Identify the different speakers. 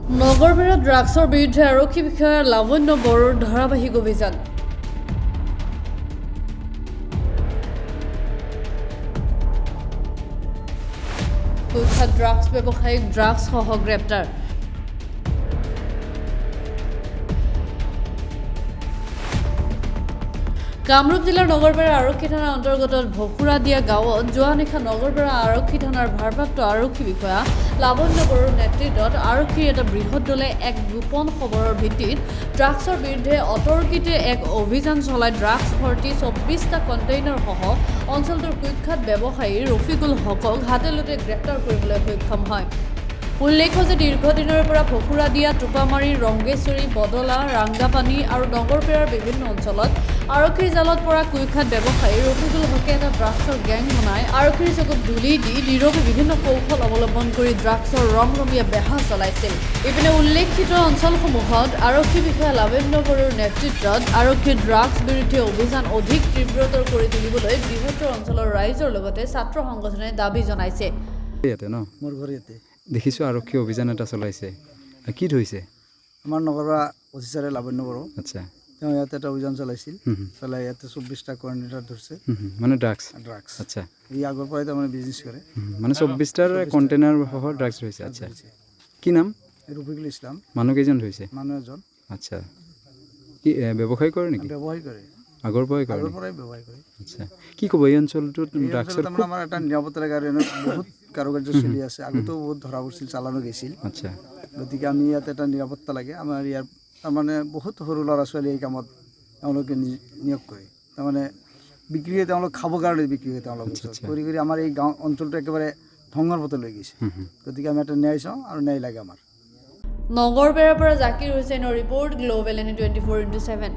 Speaker 1: নগৰবেৰা ড্ৰাগছৰ বিৰুদ্ধে আৰক্ষী বিষয়া লাৱণ্য বড়োৰ ধাৰাবাহিক অভিযান। কুখ্যাত ড্ৰাগছ ব্যৱসায়িক ড্ৰাগছসহ গ্ৰেপ্তাৰ। কামৰূপ জিলাৰ নগৰবেৰা আৰক্ষী থানাৰ অন্তৰ্গত ভকুৰাদিয়া গাঁৱত যোৱা নিশা নগৰবেৰা আৰক্ষী থানাৰ ভাৰপ্ৰাপ্ত আৰক্ষী বিষয়া লাৱণ্য বড়োৰ নেতৃত্বত আৰক্ষীৰ এটা বৃহৎ দলে এক গোপন খবৰৰ ভিত্তিত ড্ৰাগছৰ বিৰুদ্ধে অতৰ্কিতে এক অভিযান চলাই ড্ৰাগছ ভৰ্তি 24টা কণ্টেইনাৰসহ অঞ্চলটোৰ কুখ্যাত ব্যৱসায়ী ৰফিকুল হকক হাতেলোতে গ্ৰেপ্তাৰ কৰিবলৈ সক্ষম হয়। উল্লেখ্য যে দীৰ্ঘদিনৰ পৰা ভকুৰাদিয়া, টোপামাৰী, ৰংগেশ্বৰী, বদলা, ৰাংগাপানী আৰু নগৰবেৰাৰ বিভিন্ন অঞ্চলত আৰক্ষীৰ জালত পৰা কুখ্যাত ব্যৱসায়ী ৰফিকুল হকে এটা ড্ৰাগছৰ গেং বনাই আৰক্ষীৰ চকুত ধূলি দি নীৰৱে বিভিন্ন কৌশল অৱলম্বন কৰি ড্ৰাগছৰ ৰমৰমীয়া বেহা চলাইছিল। ইপিনে উল্লেখিত অঞ্চলসমূহত আৰক্ষী বিষয়া লাৱণ্য বড়োৰ নেতৃত্বত আৰক্ষীৰ ড্ৰাগছ বিৰোধী অভিযান অধিক তীব্ৰতৰ কৰি তুলিবলৈ বৃহত্তৰ অঞ্চলৰ ৰাইজৰ লগতে ছাত্ৰ সংগঠনে দাবী জনাইছে।
Speaker 2: দেখিছোঁ আৰক্ষী অভিযান এটা চলাইছে, কি ধৰিছে?
Speaker 3: আমাৰ নগৰবেৰা অফিচাৰে লাৱণ্য বড়ো,
Speaker 2: আচ্ছা,
Speaker 3: তেওঁ ইয়াতে এটা অভিযান চলাইছিল। চলাই ইয়াতে 24টা কণ্টেইনাৰ ধৰিছে,
Speaker 2: মানে ড্ৰাগছ। আচ্ছা,
Speaker 3: ই আগৰ পৰাই তাৰমানে বিজনেছ কৰে,
Speaker 2: মানে 24টাৰ কণ্টেইনাৰ সহ ড্ৰাগছ ধৰিছে। আচ্ছা, কি নাম?
Speaker 3: ৰফিকুল ইছলাম।
Speaker 2: মানুহ কেইজন ধৰিছে?
Speaker 3: মানুহ এজন।
Speaker 2: আচ্ছা, কি ব্যৱসায় কৰে নেকি?
Speaker 3: ব্যৱসায় কৰে,
Speaker 2: আগৰ পৰাই কৰে?
Speaker 3: আগৰ পৰাই ব্যৱসায় কৰে।
Speaker 2: আচ্ছা, কি ক'ব এই অঞ্চলটোত ড্ৰাগছৰ?
Speaker 3: আমাৰ এটা নিৰাপত্তা কাৰণে বহুত কাৰুকাৰ্য চলি আছে। আগতেও বহুত ধৰা পৰিছিল, চালানো গৈছিল।
Speaker 2: আচ্ছা,
Speaker 3: গতিকে আমি ইয়াতে এটা নিৰাপত্তা লাগে। আমাৰ ইয়াৰ তাৰমানে বহুত সৰু ল'ৰা ছোৱালী এই কামত তেওঁলোকে নিয়োগ কৰে, তাৰমানে বিক্ৰী হৈ তেওঁলোক খাবৰ কাৰণে বিক্ৰী হৈ তেওঁলোক কৰি কৰি আমাৰ এই গাঁও অঞ্চলটো একেবাৰে ধ্বংসৰ পথে লৈ গৈছে। গতিকে আমি এটা ন্যায় চাওঁ আৰু ন্যায় লাগে আমাৰ।
Speaker 1: নগৰবেৰাৰ পৰা জাকিৰ হুছেইনৰ ৰিপৰ্ট, গ্ল'বেল এনি 24x7।